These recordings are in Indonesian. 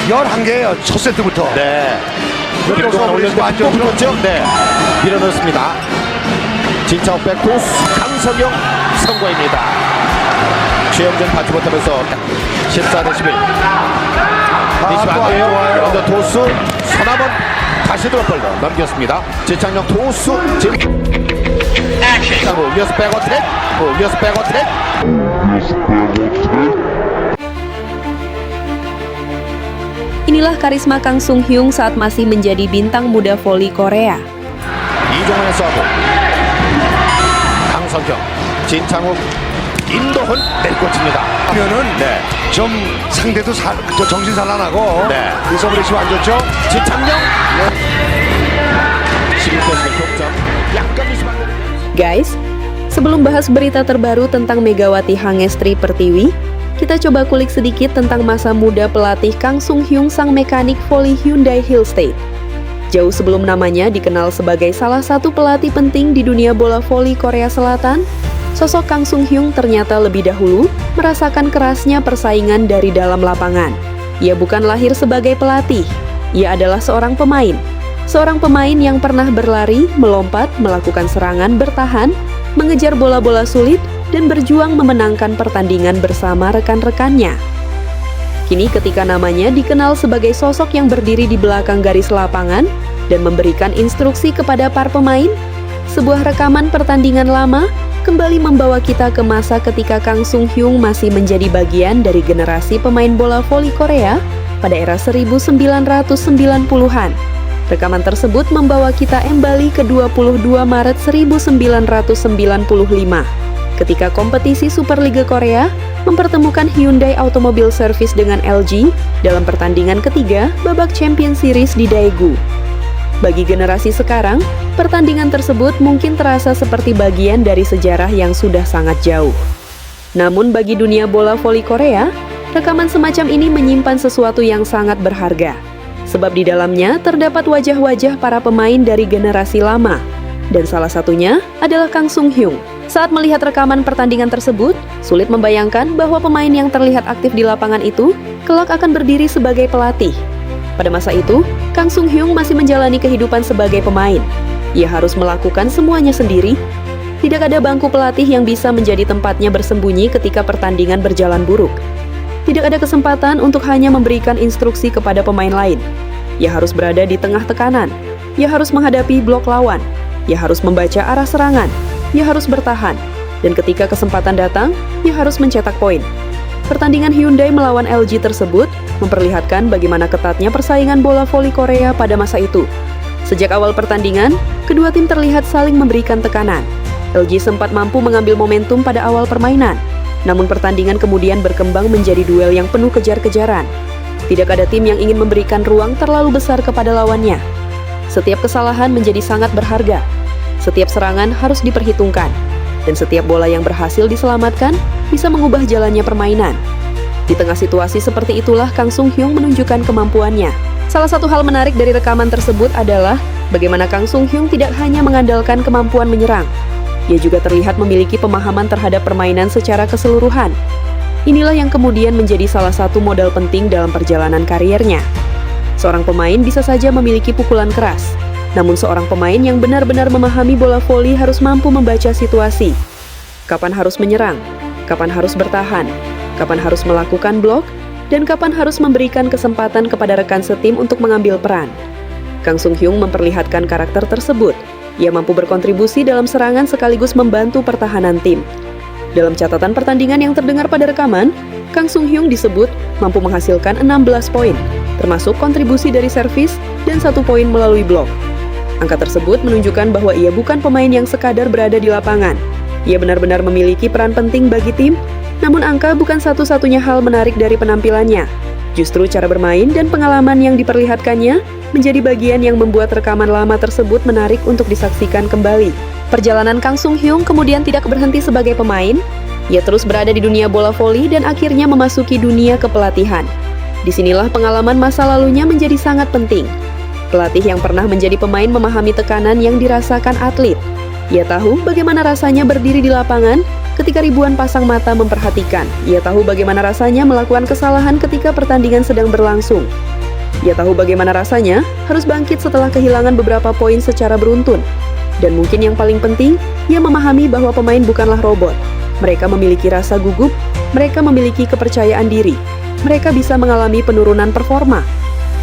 11개예요. 첫 세트부터. 네. 김동완 올렸는데 또 붙었죠? 네. 밀어넣습니다. 진차옥 백토스 강성용 성공입니다. 최영준 받지 못하면서 14대 11. 리시브 안 돼요. 그런데 도수 서남원 다시 들어벌려 넘겼습니다. 지창용 도수 이어서 백어택. 이어서 백어택. Inilah karisma Kang Sung Hyung saat masih menjadi bintang muda voli Korea. 이종원의 서브. 강성경, 진창욱, 임도훈 내리꽂힙니다. 하면은 네. 좀 상대도 정신 산란하고 네. 이 서브 레시브 안 좋죠? 진창용 11대11 독점. 약간 리시브 안 되는. Guys, sebelum bahas berita terbaru tentang Megawati Hangestri Pertiwi, kita coba kulik sedikit tentang masa muda pelatih Kang Sung Hyung sang mekanik voli Hyundai Hill State. Jauh sebelum namanya dikenal sebagai salah satu pelatih penting di dunia bola voli Korea Selatan, sosok Kang Sung Hyung ternyata lebih dahulu merasakan kerasnya persaingan dari dalam lapangan. Ia bukan lahir sebagai pelatih, ia adalah seorang pemain. Seorang pemain yang pernah berlari, melompat, melakukan serangan bertahan, mengejar bola-bola sulit, dan berjuang memenangkan pertandingan bersama rekan-rekannya. Kini ketika namanya dikenal sebagai sosok yang berdiri di belakang garis lapangan dan memberikan instruksi kepada para pemain, sebuah rekaman pertandingan lama kembali membawa kita ke masa ketika Kang Sung Hyung masih menjadi bagian dari generasi pemain bola voli Korea pada era 1990-an. Rekaman tersebut membawa kita kembali ke 22 Maret 1995, ketika kompetisi Superliga Korea mempertemukan Hyundai Automobile Service dengan LG dalam pertandingan ketiga babak Champion Series di Daegu. Bagi generasi sekarang, pertandingan tersebut mungkin terasa seperti bagian dari sejarah yang sudah sangat jauh. Namun bagi dunia bola voli Korea, rekaman semacam ini menyimpan sesuatu yang sangat berharga. Sebab di dalamnya terdapat wajah-wajah para pemain dari generasi lama. Dan salah satunya adalah Kang Sung Hyung. Saat melihat rekaman pertandingan tersebut, sulit membayangkan bahwa pemain yang terlihat aktif di lapangan itu kelak akan berdiri sebagai pelatih. Pada masa itu, Kang Sung Hyung masih menjalani kehidupan sebagai pemain. Ia harus melakukan semuanya sendiri. Tidak ada bangku pelatih yang bisa menjadi tempatnya bersembunyi ketika pertandingan berjalan buruk. Tidak ada kesempatan untuk hanya memberikan instruksi kepada pemain lain. Ia harus berada di tengah tekanan. Ia harus menghadapi blok lawan. Ia harus membaca arah serangan. Ia harus bertahan. Dan ketika kesempatan datang, ia harus mencetak poin. Pertandingan Hyundai melawan LG tersebut memperlihatkan bagaimana ketatnya persaingan bola voli Korea pada masa itu. Sejak awal pertandingan, kedua tim terlihat saling memberikan tekanan. LG sempat mampu mengambil momentum pada awal permainan. Namun pertandingan kemudian berkembang menjadi duel yang penuh kejar-kejaran. Tidak ada tim yang ingin memberikan ruang terlalu besar kepada lawannya. Setiap kesalahan menjadi sangat berharga. Setiap serangan harus diperhitungkan. Dan setiap bola yang berhasil diselamatkan bisa mengubah jalannya permainan. Di tengah situasi seperti itulah Kang Sung Hyung menunjukkan kemampuannya. Salah satu hal menarik dari rekaman tersebut adalah bagaimana Kang Sung Hyung tidak hanya mengandalkan kemampuan menyerang. Ia juga terlihat memiliki pemahaman terhadap permainan secara keseluruhan. Inilah yang kemudian menjadi salah satu modal penting dalam perjalanan kariernya. Seorang pemain bisa saja memiliki pukulan keras, namun seorang pemain yang benar-benar memahami bola voli harus mampu membaca situasi. Kapan harus menyerang, kapan harus bertahan, kapan harus melakukan blok, dan kapan harus memberikan kesempatan kepada rekan setim untuk mengambil peran. Kang Sung Hyung memperlihatkan karakter tersebut. Ia mampu berkontribusi dalam serangan sekaligus membantu pertahanan tim. Dalam catatan pertandingan yang terdengar pada rekaman, Kang Sung Hyung disebut mampu menghasilkan 16 poin, termasuk kontribusi dari servis dan 1 poin melalui blok. Angka tersebut menunjukkan bahwa ia bukan pemain yang sekadar berada di lapangan. Ia benar-benar memiliki peran penting bagi tim, namun angka bukan satu-satunya hal menarik dari penampilannya. Justru cara bermain dan pengalaman yang diperlihatkannya menjadi bagian yang membuat rekaman lama tersebut menarik untuk disaksikan kembali. Perjalanan Kang Sung Hyung kemudian tidak berhenti sebagai pemain. Ia terus berada di dunia bola voli dan akhirnya memasuki dunia kepelatihan. Disinilah pengalaman masa lalunya menjadi sangat penting. Pelatih yang pernah menjadi pemain memahami tekanan yang dirasakan atlet. Ia tahu bagaimana rasanya berdiri di lapangan ketika ribuan pasang mata memperhatikan. Ia tahu bagaimana rasanya melakukan kesalahan ketika pertandingan sedang berlangsung. Ia tahu bagaimana rasanya harus bangkit setelah kehilangan beberapa poin secara beruntun. Dan mungkin yang paling penting, ia memahami bahwa pemain bukanlah robot. Mereka memiliki rasa gugup, mereka memiliki kepercayaan diri, mereka bisa mengalami penurunan performa,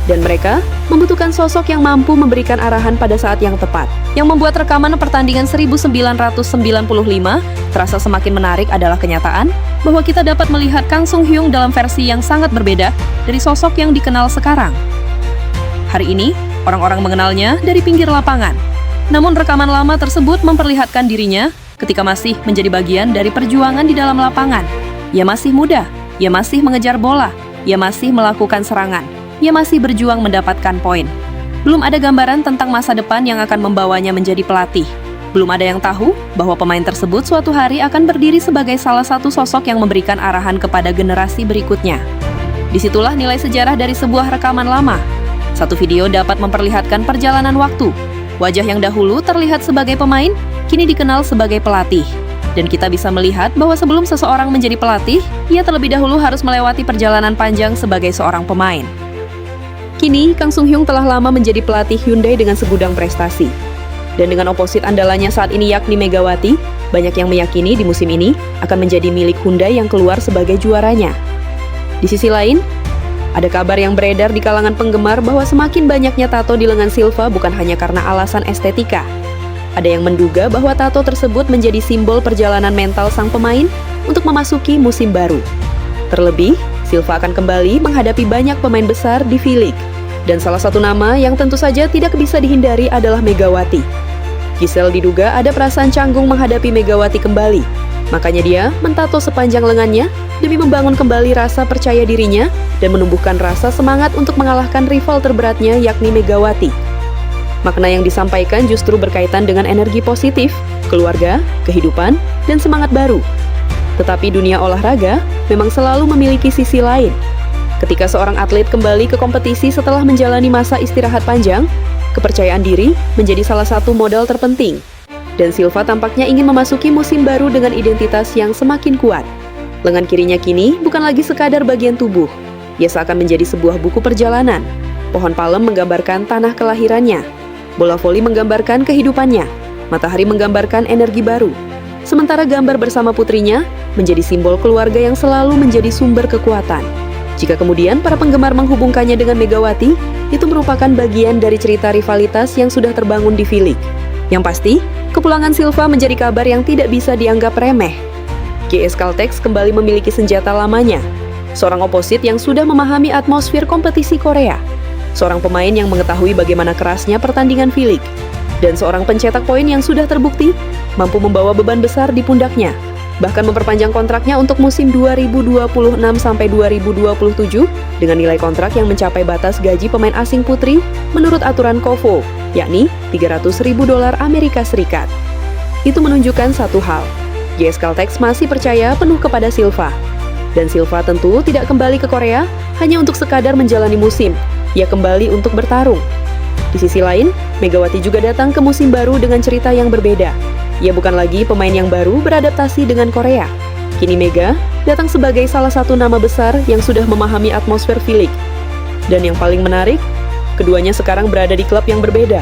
dan mereka membutuhkan sosok yang mampu memberikan arahan pada saat yang tepat. Yang membuat rekaman pertandingan 1995 terasa semakin menarik adalah kenyataan bahwa kita dapat melihat Kang Sung Hyung dalam versi yang sangat berbeda dari sosok yang dikenal sekarang. Hari ini, orang-orang mengenalnya dari pinggir lapangan. Namun rekaman lama tersebut memperlihatkan dirinya ketika masih menjadi bagian dari perjuangan di dalam lapangan. Ia masih muda, ia masih mengejar bola, ia masih melakukan serangan, ia masih berjuang mendapatkan poin. Belum ada gambaran tentang masa depan yang akan membawanya menjadi pelatih. Belum ada yang tahu bahwa pemain tersebut suatu hari akan berdiri sebagai salah satu sosok yang memberikan arahan kepada generasi berikutnya. Disitulah nilai sejarah dari sebuah rekaman lama. Satu video dapat memperlihatkan perjalanan waktu. Wajah yang dahulu terlihat sebagai pemain, kini dikenal sebagai pelatih. Dan kita bisa melihat bahwa sebelum seseorang menjadi pelatih, ia terlebih dahulu harus melewati perjalanan panjang sebagai seorang pemain. Kini, Kang Sung Hyung telah lama menjadi pelatih Hyundai dengan segudang prestasi. Dan dengan oposit andalannya saat ini yakni Megawati, banyak yang meyakini di musim ini akan menjadi milik Hyundai yang keluar sebagai juaranya. Di sisi lain, ada kabar yang beredar di kalangan penggemar bahwa semakin banyaknya tato di lengan Silva bukan hanya karena alasan estetika. Ada yang menduga bahwa tato tersebut menjadi simbol perjalanan mental sang pemain untuk memasuki musim baru. Terlebih, Silva akan kembali menghadapi banyak pemain besar di V-League. Dan salah satu nama yang tentu saja tidak bisa dihindari adalah Megawati. Giselle diduga ada perasaan canggung menghadapi Megawati kembali. Makanya dia mentato sepanjang lengannya demi membangun kembali rasa percaya dirinya dan menumbuhkan rasa semangat untuk mengalahkan rival terberatnya yakni Megawati. Makna yang disampaikan justru berkaitan dengan energi positif, keluarga, kehidupan, dan semangat baru. Tetapi dunia olahraga memang selalu memiliki sisi lain. Ketika seorang atlet kembali ke kompetisi setelah menjalani masa istirahat panjang, kepercayaan diri menjadi salah satu modal terpenting. Dan Silva tampaknya ingin memasuki musim baru dengan identitas yang semakin kuat. Lengan kirinya kini bukan lagi sekadar bagian tubuh. Ia seakan menjadi sebuah buku perjalanan. Pohon palem menggambarkan tanah kelahirannya. Bola voli menggambarkan kehidupannya. Matahari menggambarkan energi baru. Sementara gambar bersama putrinya menjadi simbol keluarga yang selalu menjadi sumber kekuatan. Jika kemudian para penggemar menghubungkannya dengan Megawati, itu merupakan bagian dari cerita rivalitas yang sudah terbangun di V-League. Yang pasti, kepulangan Silva menjadi kabar yang tidak bisa dianggap remeh. GS Caltex kembali memiliki senjata lamanya, seorang oposit yang sudah memahami atmosfer kompetisi Korea, seorang pemain yang mengetahui bagaimana kerasnya pertandingan V-League, dan seorang pencetak poin yang sudah terbukti mampu membawa beban besar di pundaknya, bahkan memperpanjang kontraknya untuk musim 2026-2027 dengan nilai kontrak yang mencapai batas gaji pemain asing putri menurut aturan KOFO, yakni $300.000 Amerika Serikat. Itu menunjukkan satu hal, GS Caltex masih percaya penuh kepada Silva. Dan Silva tentu tidak kembali ke Korea hanya untuk sekadar menjalani musim, ia kembali untuk bertarung. Di sisi lain, Megawati juga datang ke musim baru dengan cerita yang berbeda. Ia bukan lagi pemain yang baru beradaptasi dengan Korea. Kini Mega datang sebagai salah satu nama besar yang sudah memahami atmosfer V-League. Dan yang paling menarik, keduanya sekarang berada di klub yang berbeda.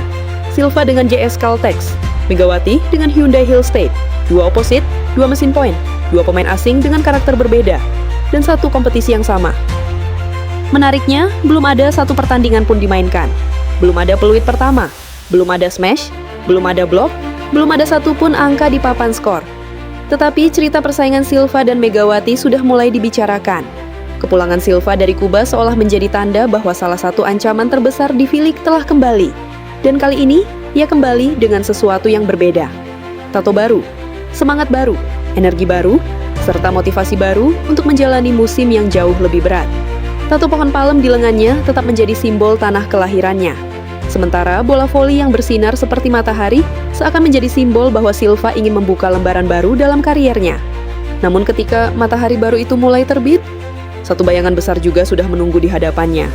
Silva dengan JS Caltex, Megawati dengan Hyundai Hill State. Dua oposit, dua mesin poin, dua pemain asing dengan karakter berbeda, dan satu kompetisi yang sama. Menariknya, belum ada satu pertandingan pun dimainkan. Belum ada peluit pertama, belum ada smash, belum ada blok, belum ada satupun angka di papan skor. Tetapi cerita persaingan Silva dan Megawati sudah mulai dibicarakan. Kepulangan Silva dari Kuba seolah menjadi tanda bahwa salah satu ancaman terbesar di V-League telah kembali. Dan kali ini, ia kembali dengan sesuatu yang berbeda. Tato baru, semangat baru, energi baru, serta motivasi baru untuk menjalani musim yang jauh lebih berat. Tato pohon palem di lengannya tetap menjadi simbol tanah kelahirannya. Sementara bola voli yang bersinar seperti matahari seakan menjadi simbol bahwa Silva ingin membuka lembaran baru dalam kariernya. Namun ketika matahari baru itu mulai terbit, satu bayangan besar juga sudah menunggu di hadapannya.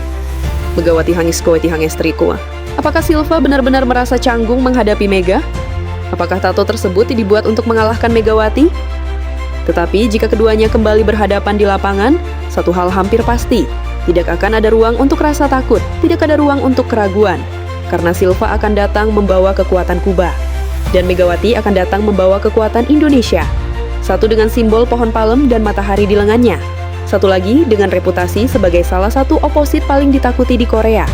Megawati hangisko ti hangestriko. Apakah Silva benar-benar merasa canggung menghadapi Mega? Apakah tato tersebut dibuat untuk mengalahkan Megawati? Tetapi jika keduanya kembali berhadapan di lapangan, satu hal hampir pasti. Tidak akan ada ruang untuk rasa takut, tidak ada ruang untuk keraguan. Karena Silva akan datang membawa kekuatan Kuba. Dan Megawati akan datang membawa kekuatan Indonesia. Satu dengan simbol pohon palem dan matahari di lengannya. Satu lagi dengan reputasi sebagai salah satu oposit paling ditakuti di Korea.